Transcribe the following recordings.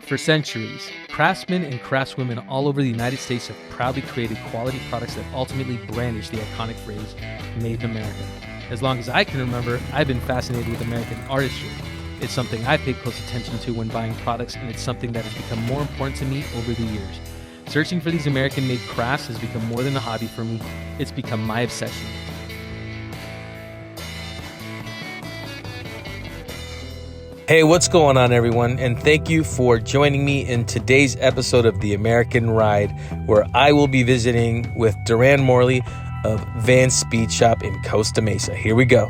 For centuries, craftsmen and craftswomen all over the United States have proudly created quality products that ultimately brandish the iconic phrase, Made in America. As long as I can remember, I've been fascinated with American artistry. It's something I pay close attention to when buying products, and it's something that has become more important to me over the years. Searching for these American-made crafts has become more than a hobby for me. It's become my obsession. Hey, what's going on, everyone? And thank you for joining me in today's episode of The American Ride, where I will be visiting with Duran Morley of Van Speed Shop in Costa Mesa. Here we go.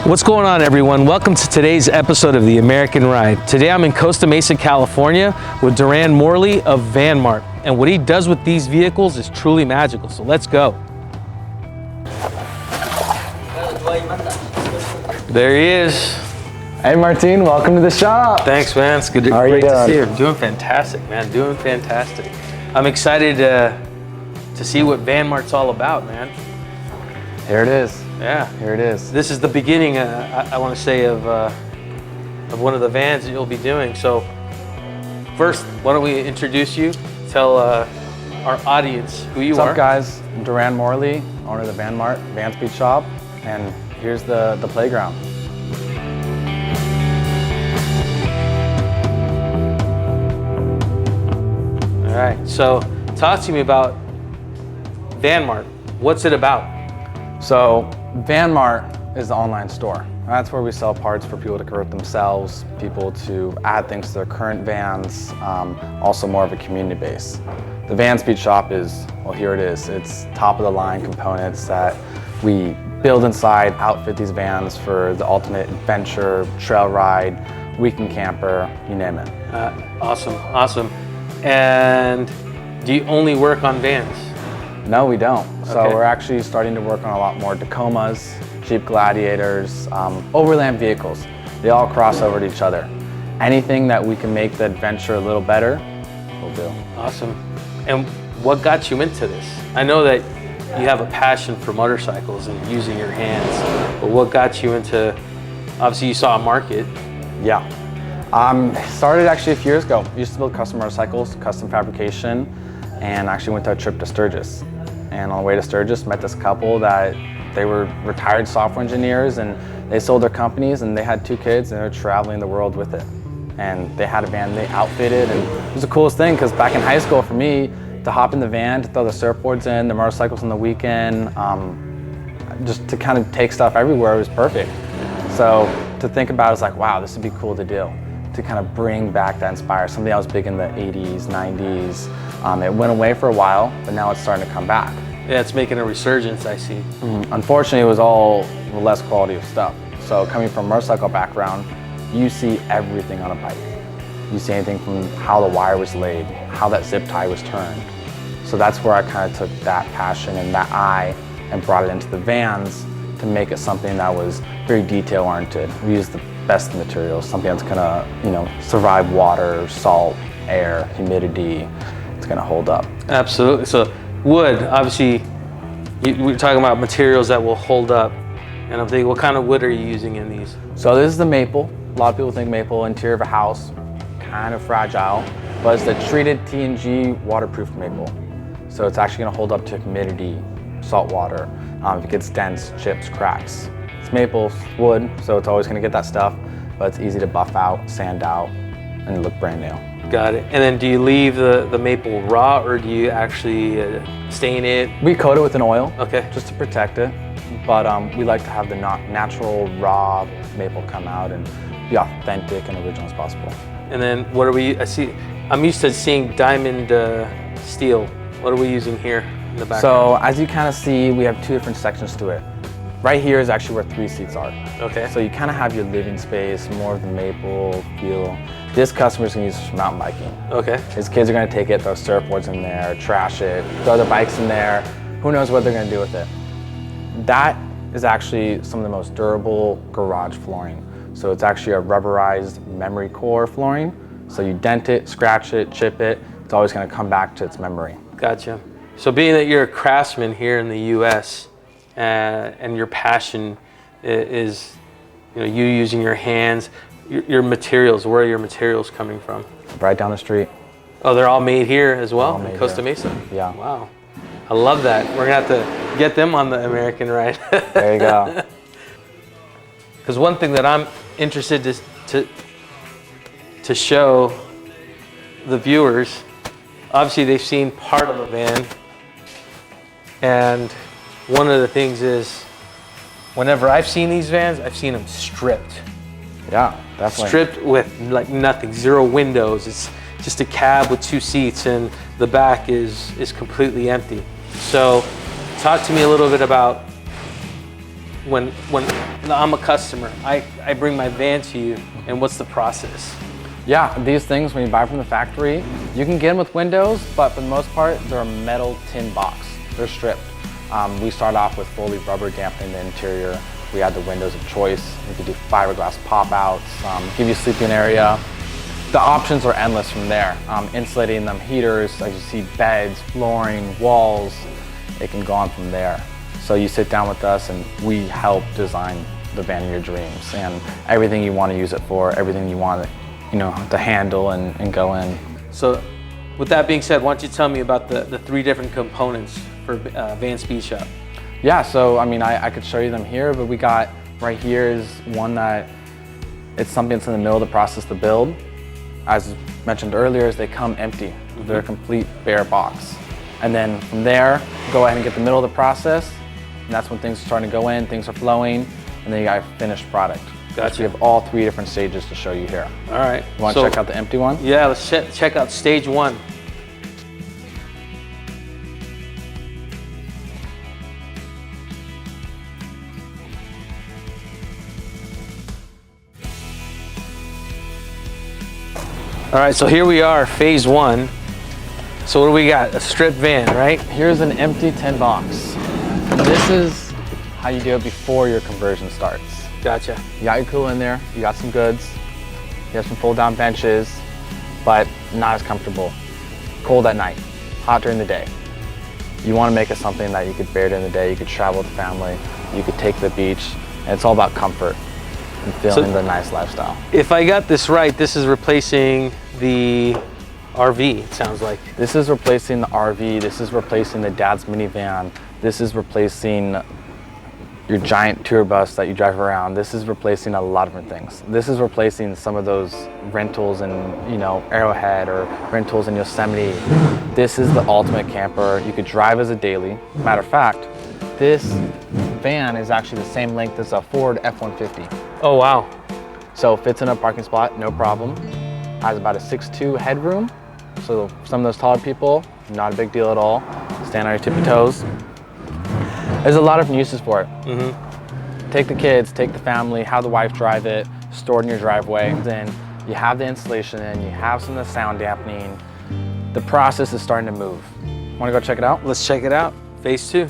What's going on, everyone? Welcome to today's episode of The American Ride. Today I'm in Costa Mesa, California with Duran Morley of Van Mart. And what he does with these vehicles is truly magical, so let's go. There he is. Hey Martin, welcome to the shop. Thanks, man. It's good to, great to see you. Doing fantastic, man. Doing fantastic. I'm excited to see what Van Mart's all about, man. Here it is. Yeah, here it is. This is the beginning, I want to say, of one of the vans that you'll be doing. So, first, why don't we introduce you? Tell our audience who you are. What's up, guys? I'm Duran Morley, owner of the Van Mart, Van Speed Shop, and here's the playground. All right, so talk to me about Van Mart. What's it about? So Van Mart is the online store. That's where we sell parts for people to convert themselves, people to add things to their current vans, also more of a community base. The Van Speed Shop is, well, here it is. It's top of the line components that we build inside, outfit these vans for the ultimate adventure, trail ride, weekend camper, you name it. Awesome. And do you only work on vans? No, we don't. So Okay. we're actually starting to work on a lot more Tacomas, Jeep Gladiators, overland vehicles. They all cross over to each other. Anything that we can make the adventure a little better, we'll do. Awesome. And what got you into this? I know that you have a passion for motorcycles and using your hands, but what got you into, obviously you saw a market. Yeah. Started actually a few years ago. Used to build custom motorcycles, custom fabrication, and actually went to a trip to Sturgis. And on the way to Sturgis, met this couple that they were retired software engineers, and they sold their companies, and they had 2 kids, and they were traveling the world with it. And they had a van they outfitted, and it was the coolest thing, because back in high school for me, to hop in the van, to throw the surfboards in, the motorcycles on the weekend, just to kind of take stuff everywhere was perfect. So to think about it, it's like, wow, this would be cool to do, to kind of bring back that inspire. Something that was big in the 80s, 90s. It went away for a while, but now it's starting to come back. Yeah, it's making a resurgence, I see. Unfortunately, it was all less quality of stuff. So coming from a motorcycle background, you see everything on a bike. You see anything from how the wire was laid, how that zip tie was turned. So that's where I kind of took that passion and that eye and brought it into the vans to make it something that was very detail-oriented. We used the best materials, something that's gonna, survive water, salt, air, humidity. It's gonna hold up. Absolutely. So wood, obviously, we're talking about materials that will hold up. And I'm thinking, what kind of wood are you using in these? So this is the maple. A lot of people think maple, interior of a house, kind of fragile, but it's the treated T&G waterproof maple. So it's actually gonna hold up to humidity, salt water. If it gets dense, chips, cracks. It's maple wood, so it's always gonna get that stuff, but it's easy to buff out, sand out, and look brand new. Got it. And then do you leave the maple raw, or do you actually stain it? We coat it with an oil, Okay. just to protect it. But we like to have the natural raw maple come out and be authentic and original as possible. And then what are we, I'm used to seeing diamond steel. What are we using here in the back? So as you kind of see, we have 2 different sections to it. Right here is actually where 3 seats are. Okay. So you kind of have your living space, more of the maple feel. This customer's gonna use this for mountain biking. Okay. His kids are gonna take it, throw surfboards in there, trash it, throw their bikes in there. Who knows what they're gonna do with it. That is actually some of the most durable garage flooring. So it's actually a rubberized memory core flooring. So you dent it, scratch it, chip it, it's always gonna come back to its memory. Gotcha. So being that you're a craftsman here in the U.S. And your passion is, you using your hands, your materials, where are your materials coming from? Right down the street. Oh, they're all made here as well All in made Costa here. Mesa? Yeah. Wow. I love that. We're gonna have to get them on the American Ride. There you go. Because one thing that I'm interested to show the viewers, obviously they've seen part of the van, and one of the things is, whenever I've seen these vans, I've seen them stripped. Yeah, definitely. Stripped with like nothing, 0 windows. It's just a cab with 2 seats, and the back is completely empty. So talk to me a little bit about when I'm a customer, I bring my van to you, and what's the process? Yeah, these things, when you buy from the factory, you can get them with windows, but for the most part, they're a metal tin box. They're stripped. We start off with fully rubber dampening the interior. We add the windows of choice. We could do fiberglass pop-outs, give you a sleeping area. The options are endless from there. Insulating them, heaters, as you see, beds, flooring, walls. It can go on from there. So you sit down with us and we help design the van of your dreams, and everything you want to use it for, everything you want to handle and go in. So with that being said, why don't you tell me about the 3 different components for Van Speed Shop? Yeah, so I mean, I could show you them here, but we got right here is one that it's something that's in the middle of the process to build. As mentioned earlier, is they come empty. They're a complete bare box. And then from there, go ahead and get the middle of the process, and that's when things are starting to go in, things are flowing, and then you got a finished product. Gotcha. So you have all 3 different stages to show you here. All right. You want to check out the empty one? Yeah, let's check out stage 1. All right, so here we are, phase 1. So what do we got? A stripped van, right? Here's an empty tin box. And this is how you do it before your conversion starts. Gotcha. You got your cooler in there, you got some goods, you have some fold down benches, but not as comfortable. Cold at night, hot during the day. You want to make it something that you could bear during the day, you could travel with the family, you could take to the beach, and it's all about comfort and feeling the nice lifestyle. If I got this right, this is replacing the RV, it sounds like. This is replacing the RV, this is replacing the dad's minivan, this is replacing your giant tour bus that you drive around. This is replacing a lot of different things. This is replacing some of those rentals in, Arrowhead or rentals in Yosemite. This is the ultimate camper. You could drive as a daily. Matter of fact, this van is actually the same length as a Ford F-150. Oh, wow. So fits in a parking spot, no problem. Has about a 6'2" headroom. So some of those taller people, not a big deal at all. Stand on your tippy toes. There's a lot of uses for it. Take the kids, take the family, have the wife drive it, store it in your driveway. Then you have the insulation in, you have some of the sound dampening. The process is starting to move. Want to go check it out? Let's check it out. Phase 2.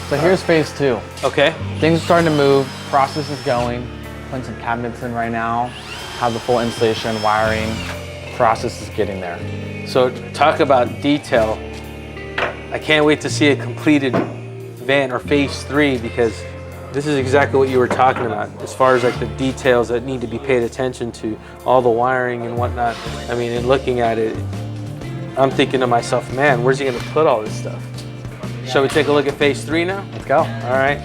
So here's phase 2. Okay. Things are starting to move, process is going. Putting some cabinets in right now, have the full insulation, wiring. Process is getting there. So talk about detail. I can't wait to see a completed van, or phase 3, because this is exactly what you were talking about as far as like the details that need to be paid attention to, all the wiring and whatnot. I mean, in looking at it, I'm thinking to myself, man, where's he gonna put all this stuff? Shall we take a look at phase 3 now? Let's go. All right.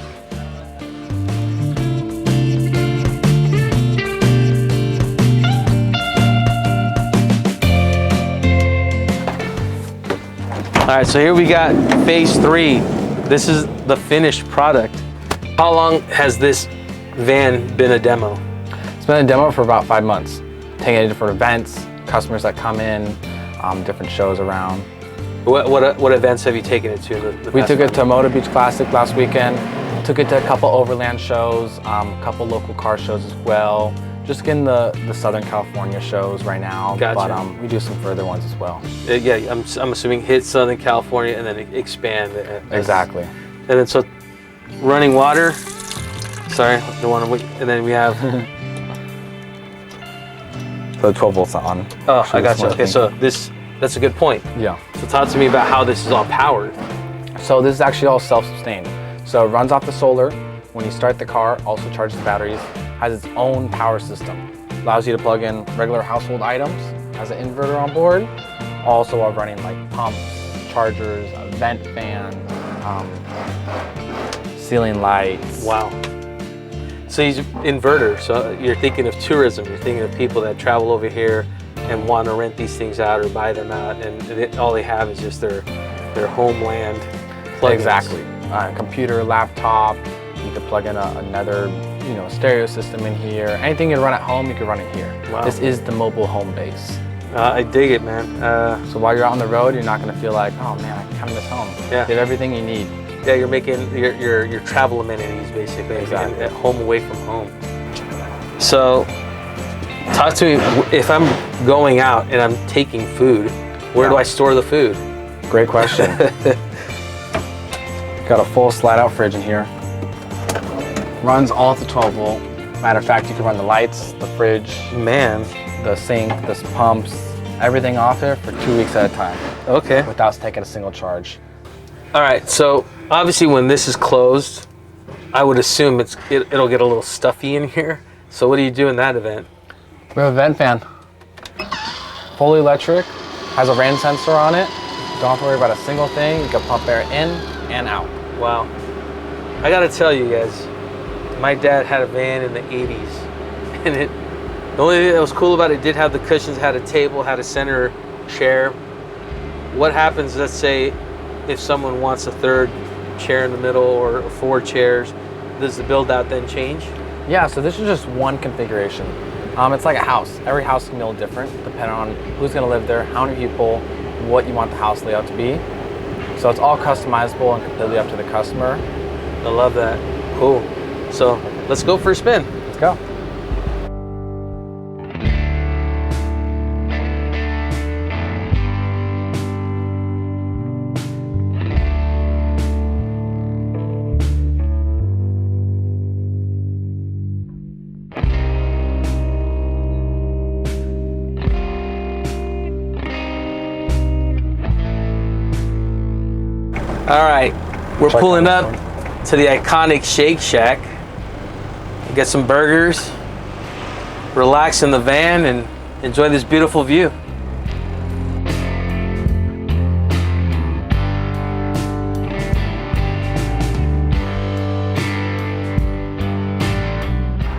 All right, so here we got phase 3. This is the finished product. How long has this van been a demo? It's been a demo for about 5 months. Taking it to different events, customers that come in, different shows around. What events have you taken it to? We took it to Moto Beach Classic last weekend. Took it to a couple overland shows, a couple local car shows as well. Just getting the Southern California shows right now, Gotcha. But we do some further ones as well. Yeah, I'm assuming hit Southern California and then expand. Exactly. And then so running water. Sorry, the one. And then we have. The 12 volts on. Oh, I got you. Okay, so that's a good point. Yeah. So talk to me about how this is all powered. So this is actually all self-sustained. So it runs off the solar. When you start the car, also charges the batteries. has its own power system. Allows you to plug in regular household items, has an inverter on board, also while running like pumps, chargers, a vent fan, ceiling lights. Wow. So he's inverter. So you're thinking of tourism. You're thinking of people that travel over here and want to rent these things out or buy them out, and all they have is just their homeland plugins. Exactly. Computer, laptop. You could plug in another, stereo system in here. Anything you run at home, you can run it here. Wow. This is the mobile home base. I dig it, man. So while you're out on the road, you're not going to feel like, oh man, I kind of miss home. Yeah. You have everything you need. Yeah, you're making your travel amenities basically. Exactly. At home away from home. So, talk to me. If I'm going out and I'm taking food, where do I store the food? Great question. Got a full slide-out fridge in here. Runs all to 12 volt. Matter of fact, you can run the lights, the fridge, Man. the sink, the pumps, everything off here for 2 weeks at a time. Okay. Without taking a single charge. All right. So obviously, when this is closed, I would assume it'll get a little stuffy in here. So what do you do in that event? We have a vent fan. Fully electric, has a rain sensor on it. Don't have to worry about a single thing. You can pump air in and out. Wow. I gotta tell you guys, my dad had a van in the 80s, and the only thing that was cool about it did have the cushions, had a table, had a center chair. What happens, let's say, if someone wants a third chair in the middle or 4 chairs, does the build out then change? Yeah, so this is just one configuration. It's like a house. Every house can be a little different depending on who's gonna live there, how many people, what you want the house layout to be. So it's all customizable and completely up to the customer. I love that. Cool. So let's go for a spin. Let's go. All right, we're pulling up to the iconic Shake Shack. Get some burgers, relax in the van, and enjoy this beautiful view.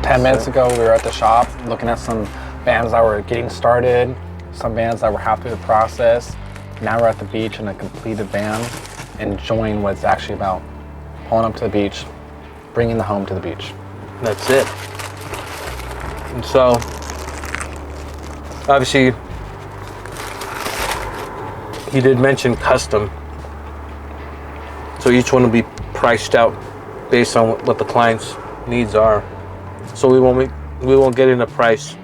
Ten minutes ago, we were at the shop looking at some bands that were getting started, some bands that were happy with the process. Now we're at the beach in a completed van, enjoying what it's actually about. Pulling up to the beach, bringing the home to the beach. That's it. And so, obviously, he did mention custom. So each one will be priced out based on what the client's needs are. So we won't get in a price.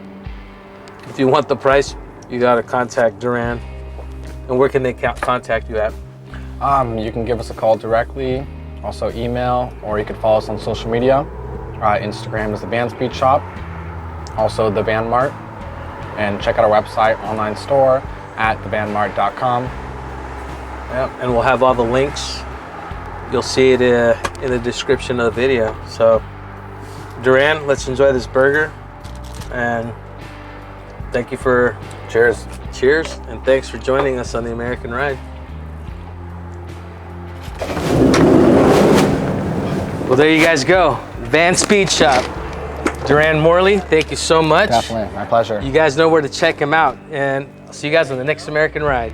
If you want the price, you gotta contact Duran. And where can they contact you at? You can give us a call directly, also email, or you can follow us on social media. Instagram is the Van Speed Shop, also the Van Mart, and check out our website, online store at thevanmart.com. Yeah, and we'll have all the links. You'll see it in the description of the video. So, Duran, let's enjoy this burger, and thank you for cheers, and thanks for joining us on the American Ride. Well, there you guys go. Van Speed Shop. Duran Morley, thank you so much. Definitely, my pleasure. You guys know where to check him out, and I'll see you guys on the next American Ride.